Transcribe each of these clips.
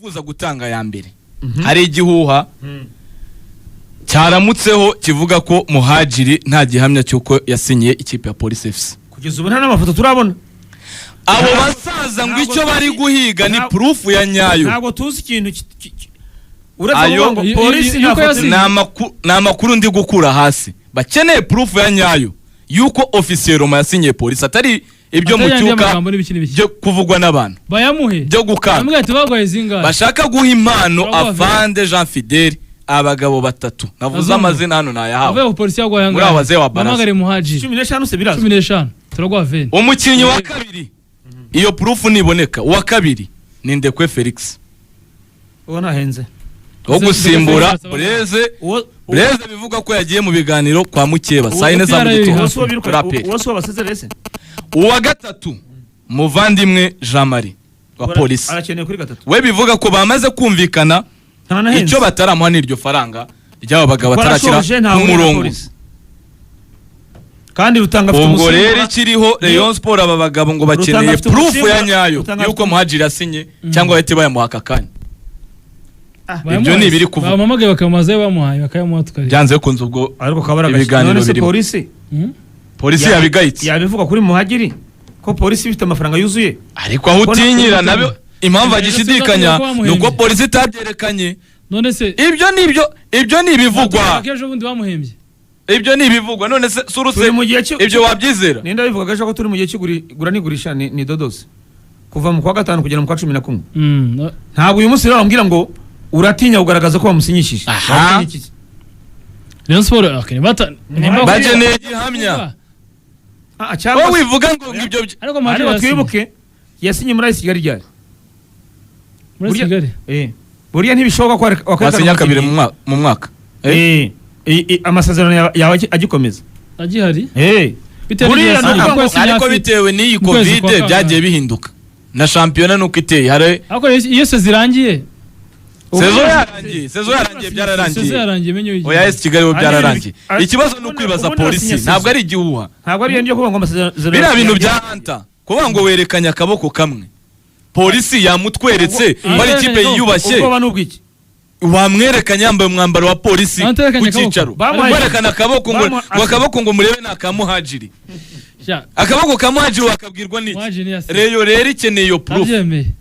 nifuza gutanga ya mbere. Hari igihuha cyaramutseho kivuga ko Muhadgiri nta gihamya cyuko yasinyiye ikipe ya Police FC. Kugeza ubu nta n'amafoto turabona. Abo basaza ngo icyo bari guhiga ni proof ya nyayo. Ntabwo tuzi ikintu uretse ngo polisi na makuru ndi gukura hasi. Bakeneye proof ya nyayo yuko officier Roma yasinyiye Police atari ibyo mu cyuka byo kuvugwa n'abantu. Bayamuhe byo gukana. Bashaka guha impano Afande Jean Fidèle abagabo batatu. Navuze amazina hano nayahawe. Ave polisi yagwayanga. Muri abaze wa Barasa. Mamagare Muhadgiri. 15 se biraza. 15. Turagwa 20. Umukinyi wa kabiri. Iyo proof niboneka. Wa kabiri ni Ndekwe Felix. Ubona henze. Wo gusimbura Breze bivuga ko yagiye mu biganiro kwa Mukeba. Sayine za mugitondo. Wose wabasezerese. Uwa gatatu Muvandimwe Jean Marie wa polisi. Arakeneye kuri gatatu. We bivuga ko bamaze kumvikana icyo bataramuha n'iryo faranga ry'abo bagabo batarakira n'umurongo. Kandi rutanga afite ubwo rero ikiriho Rayon Sport aba bagabo ngo bakeneye proof ya nyayo yuko Muhadgiri asinye cyangwa bahite bayamuha akanya. Ibyo ni biri kuvuga. Bamamagaye bakamaze bamuhaye bakayamuha tukari. Byanze kunze ubwo ariko kabaraga ibiganiro biri. Polisi yabigayitse. Yabivuga kuri Muhadgiri ko polisi ifite amafaranga yuzuye. Ariko aho utinyira nabyo impamvu agishidikanya nuko polisi tabyerekanye. None se ibyo ni ibivugwa. Akejo bundi bamuhembye. Ibyo ni ibivugwa none se suruse ibyo wabyizera. Ninda bivuga gaje ko turi mu gihe cy'igura n'igurisha ni dodose. Kuva mu kwa gatanu kugera mu kwa 11. Ntabwo uyu munsi bambwira ngo uratinya ugaragaza ko bamusinyishije. Rayon Sport akenebata bageneye gihamya. Cyangwa wivuga ngo ngibyo ariko twibuke yasinye muri Kigali ryari. Muri Kigali. Buriya ntibishoboka ko wakasinya kabiri mu mwaka. Amasezerano yawe agikomeza. Agihari? Ariko bitewe n'iyi Covid byagiye bihinduka. Na shampiyona nuko iteye hari. Ariko iyo se zirangiye. Sezo yarangiye menyo. Oya Ese Kigali bo byararangiye. Ikibazo no kwibaza polisi ntabwo ari igihuha. Ntabwo ari iyo kuvuga ngo amasezerano. Bira bintu byahanta. Kuvuga ngo werekanya akaboko kamwe. Polisi yamutweretse bari ikipe yiyubashye. Ubwo banubwiki. Wamwerekanya yambaye umwambaro wa polisi ku cyicaro. Werekana akaboko ngo murebe naka Muhadgiri. Akaboko ka Muhadgiri wakabwirwa n'iki? Reyo rero ikeneye yo proof.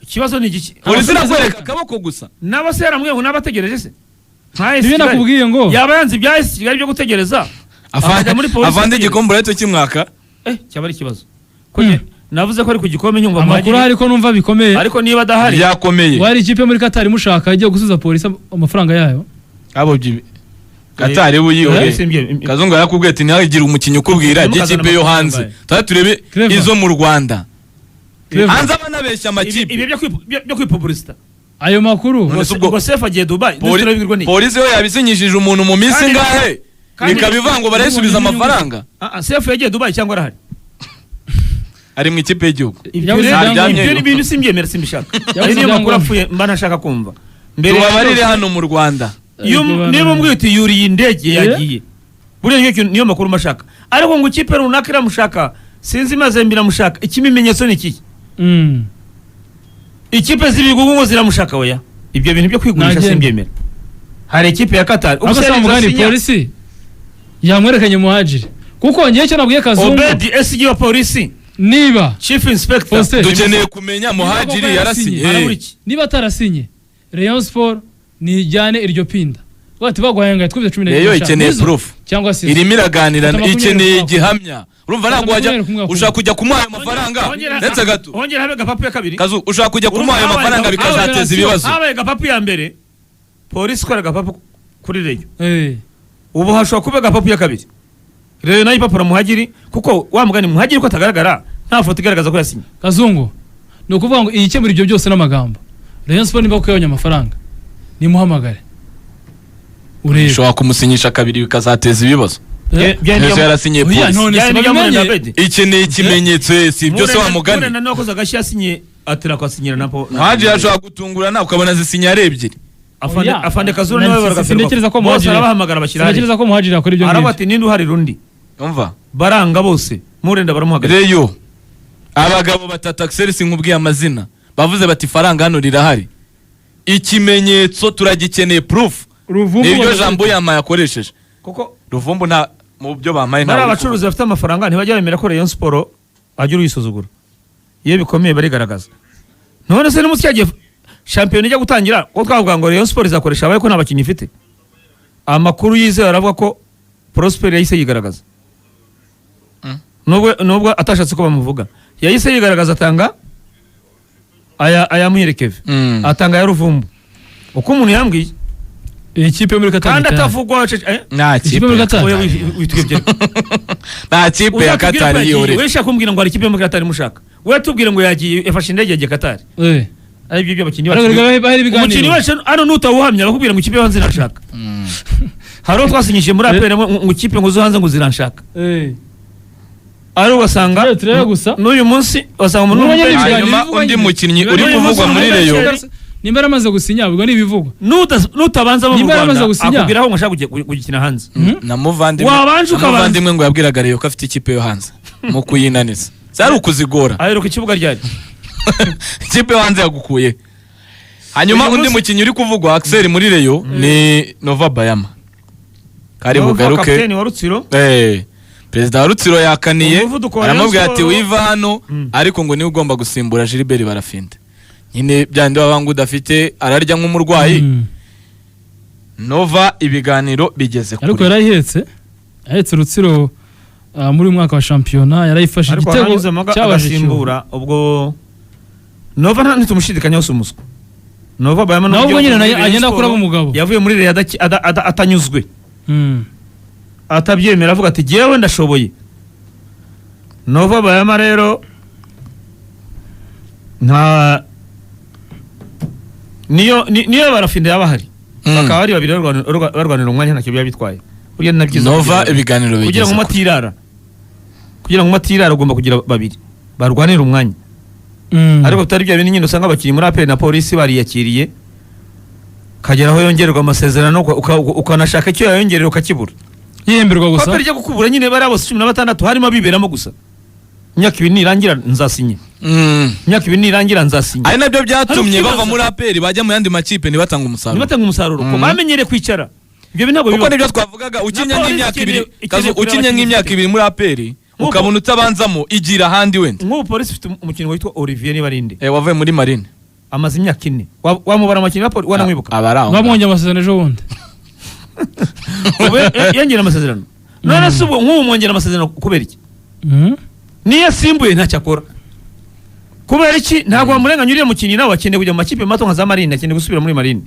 Ikibazo ni iki? Polisi nakwereka akaboko gusa. N'abasera mwe n'abategereje se. Nibe nakubwiye ngo yaba yanzi bya Ese Kigali byo gutegereza. Avande igikombora cyo kimwaka. Cyaba ari ikibazo. Navuze ko ari ku gikombe nyumva amakuru ariko numva bikomeye. Ariko niba adahari yakomeye. Wari ikipe muri Qatar mushaka igiye gusuza polisi amafaranga yayo. Abo Qatar buyiwe. Kazungu yarakubwiye ati ntihagira umukinyi ukubwira ikipe yo hanze. Turebe izo mu Rwanda. Hanze abanabeshya amakipe. Ibi byo kwipublicita. Ayo makuru ngo Sefa agiye Dubai turabibwirwa ni. Polisi yo yabisinyishije umuntu mu minsi ngahe. Bikabivango barayisubiza amafaranga. Sefa yagiye Dubai cyangwa arahari. Ari mu ikipe y'igihugu. Ibyo bintu simbyemera simbishaka. Ari niyo makuru apfuye mba nashaka kumva. Mbere babarire hano mu Rwanda. Niba mwite yuriye indege yagiye. Buriya niyo makuru mashaka. Ariko ngo ikipe runaka iramushaka sinzi maze mbiramushaka. Ikimimenyetso ni iki? Ikipe z'ibigugu ngo ziramushaka oya. Ibyo bintu byo kwigurisha simbyemera. Hari ikipe ya Qatar. Ubusanga polisi yamwerekanye Muhadgiri. Kuko ngiye cyo nabwiye Kazungu. Obedi SG wa polisi. Niba Chief Inspector dukeneye kumenya Muhadgiri yarasinye. Niba atarasinye Rayon Sport ni ijyane iryo pinda. Bati bagwahanga twibye 10. Reyo ikeneye proof. Cyangwa se irimo iraganira ikeneye gihamya. Urumva ntabwo wajya ushaka kujya kumuha ayo mafaranga ndetse gato. Hongera habe gapapu ya kabiri. Kazu ushaka kujya kumuha ayo mafaranga bikazateza ibibazo. Habaye gapapu ya mbere. Polisi kora gapapu kuri Reyo. Ubu hashobora kuba gapapu ya kabiri. Reyo nayo ipapura Muhadgiri kuko wa mugani Muhadgiri ko atagaragara nta foto igaragaza ko yasinye. Kazungu no kuvuga ngo iyi cyemura ibyo byose n'amagambo. Rayon Sport niba kuyabanya amafaranga ni muhamagare. Urebe ushobora kumusinyisha kabiri bikazateza ibibazo. Yesu yarasinye polisi. Ikeneye ikimenyetso si byose wa mugani. None nakoze agashya yasinye atira kwasinyira napo. Muhadgiri ashobora gutungurana ukabona zisinya ari ebyiri. Afande Kazura nawe baragafira. Sintekereza ko Muhadgiri arabahamagara bashyira. Sintekereza ko Muhadgiri akora ibyo. Arabati ninde uhari rundi. Umva. Baranga bose. Murenda baramuhagarika. Reyo. Abagabo batatu Axel sinkubwiye amazina. Bavuze bati faranga hano rirahari. ikimenyetso turagikeneye proof nibyo jambo yamaye akoresheje kuko Ruvumbu nta mu byo bamaye nta abacuruzi bafite amafaranga ntibajya bemera ko Rayon Sport agira uyisuzugura iyo bikomeye barigaragaza none se n'umunsi cyagiye shampiyona ijya gutangira ko twavuga ngo Rayon Sport izakoresha abaye ko nta bakinnyi ifite amakuru yizewe aravuga ko Prosper yahise yigaragaza nubwo atashatse ko bamuvuga yahise yigaragaza atanga aya muherekeve atanga ya Ruvumbu uko umuntu yambwiye ikipe muri Qatar kandi atavugwa nta kipe muri Qatar nta kipe ya Qatar yore we shaka kumbwira ngo hari ikipe muri Qatar mushaka we tubwire ngo yagiye yafashe indege yagiye Qatar ari byo by'abakinnyi umukinnyi wacu ano nutawuhamya bakubwira ngo ikipe hanze irashaka haro twasinyije muri apera ngo ikipe ngo zo hanze ngo ziranshaka ari ugasanga n'uyu munsi wasanga umuntu hanyuma undi mukinnyi uri kuvugwa muri Rayon nimba aramaze gusinya ubwo nibivugwa nutabanza mu Rwanda akubwira aho ngashaka gukina hanze namuvandimwe ngo yabwiraga Rayon ko afite ikipe yo hanze mu kuyinaniza zari ukuzigora aheruka ikibuga ryari ikipe hanze yagukuye hanyuma undi mukinnyi uri kuvugwa Axel muri Rayon ni Nova Bayama kari bugaruke kapiteni wa Rutsiro Perezida wa Rutsiro yakaniye aramubwira ati wiva hano ariko ngo niwe ugomba gusimbura Gilbert Barafinde nyine byandi babanga udafite ararya nk'umurwayi Nova ibiganiro bigeze kuri ariko yarayihetse Rutsiro muri mwaka wa shampiyona yarayifashe igitego cyabasimbura ubwo Nova nta tumushidikanya hose umuswa Nova Bayama nubwo nyine agenda akora umugabo yavuye muri Rayon atanyuzwe atabyemera avuga ati jewe ndashoboye Nova Bayama rero nta niyo Barafinde yabahari bakaba ari babiri barwanira umwanya ntacyo biba bitwaye burya nabyiza Nova ibiganiro bigeze kugira ngo matirara ugomba kugira babiri barwanira umwanya ariko bitari bya bintu nyine usanga abakinnyi muri APR na polisi bariyakiriye kageraho yongererwa amasezerano ukanashaka icyo yayongerera ukakibura yihemberwa gusa ko ryo gukubura nyine bari abo 16 harimo biberamo gusa imyaka 2 nirangira nzasinye imyaka 2 nirangira nzasinye ari nabyo byatumye bava muri APR bajya mu yandi makipe nibatanga umusaruro ko bamenyere kwicara ibyo binago kuko nibyo twavugaga ukinya nk'imyaka 2 muri APR ukabona utabanzamo igira handi wenda nk'ubu polisi ufite umukinnyi witwa Olivier Nibarinde wavuye muri Marine amaze imyaka 4 wamubara amakinnyi wa polisi wanamwibuka bamwonye amasezerano ejo bundi yongera amasezerano none se ubu nk'ubu mwongera amasezerano kubera iki niyo asimbuye ntacyo akora kubera iki ntabwo wamurenganya uriya mukinnyi nawe akeneye kujya mu makipe mato nka za Marine akeneye gusubira muri Marine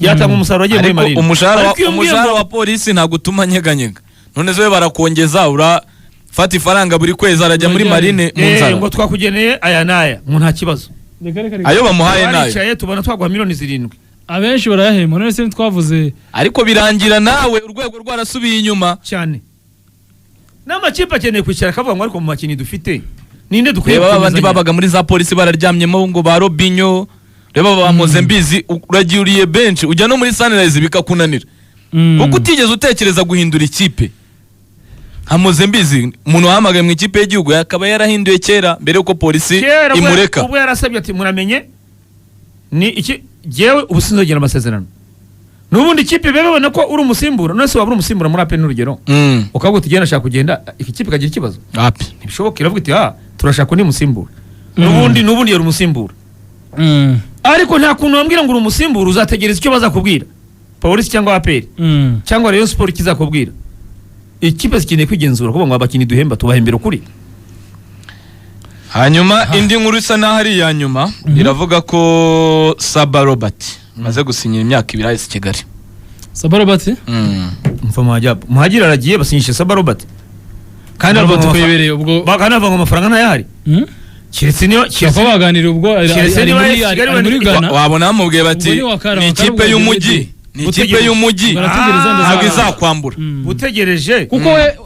yatanga umusaruro agiye muri Marine umushahara wa polisi ntabwo utuma nyeganyega none zo barakongeza urafata ifaranga buri kwezi arajya muri Marine mu nzara ngo twakugeneye aya naya ngo nta kibazo ayo bamuhaye nayo aricaye tubona twaguha miliyoni 7 abenshi barayahema none se twavuze ariko birangira nawe urwego rwarasubiye inyuma cyane n'amakipe akeneye kwicara akavuga ngo ariko mu makinyi dufite ninde dukwiye reba abandi babaga muri za polisi bararyamyemo ngo ba Robinho reba ba Mozembizi uragiriye Benshi ujya no muri Sunrise bikakunanira kuko utigeze utekereza guhindura ikipe nka Mozembizi umuntu wahamagaye mu ikipe y'igihugu yakaba yarahinduye kera mbere yuko polisi imureka ubwo yarasabye ati muramenye ni iki jewe ubusinzogera amasezerano nubundi ikipe bebebona ko uri umusimbura none se wabura umusimbura muri APR n'urugero ukavuga uti genda shaka kugenda iki kipe kagira ikibazo ntibishoboka iravuga iti turashaka undi musimbura nubundi yari umusimbura ariko nta kuntu wambwira ngo uri umusimbura uzategereza icyo bazakubwira polisi cyangwa APR cyangwa Rayon Sport kizakubwira ikipe zikeneye kwigenzura kuvuga ngo abakinnyi duhemba tubahembera ukuri hanyuma indi nkuru isa naho ari iya nyuma iravuga ko Saba Robert maze gusinyira imyaka 2 ahise Kigali Saba Robert Muhadgiri aragiye basinyishe Saba Robert kandi Robert kwebereye ubwo bakanava ngo amafaranga ntayahari kiretse niyo baganira ubwo ari muri Ghana wabona bamubwiye bati ni ikipe y'umujyi ni ikipe y'umujyi ntabwo izakwambura utegereje kuko we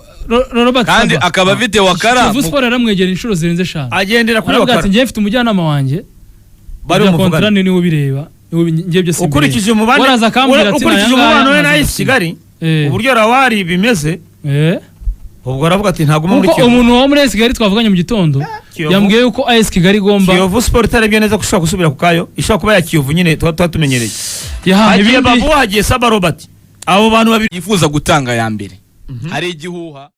Robert kandi akaba afite wakara Sport aramwegera inshuro zirenze 5 agendera kuri wakara ati ngiye mfite umujyanama wanjye bari umuvugana ni niwe bireba ngiye byose ukurikije umubano we na Kigali uburyo rawari bimeze ubwo aravuga ati ntago muri Kiyovu umuntu wo muri Kigali twavuganye mu gitondo yambwiye yuko AS Kigali igomba Kiyovu Sport itarebye neza gushaka gusubira ku kayo ishaka kuba ya Kiyovu nyine twatumenyereye yahaye babu hagiye Saba Robert abo bantu babiri yifuza gutanga ya mbere hari igihuha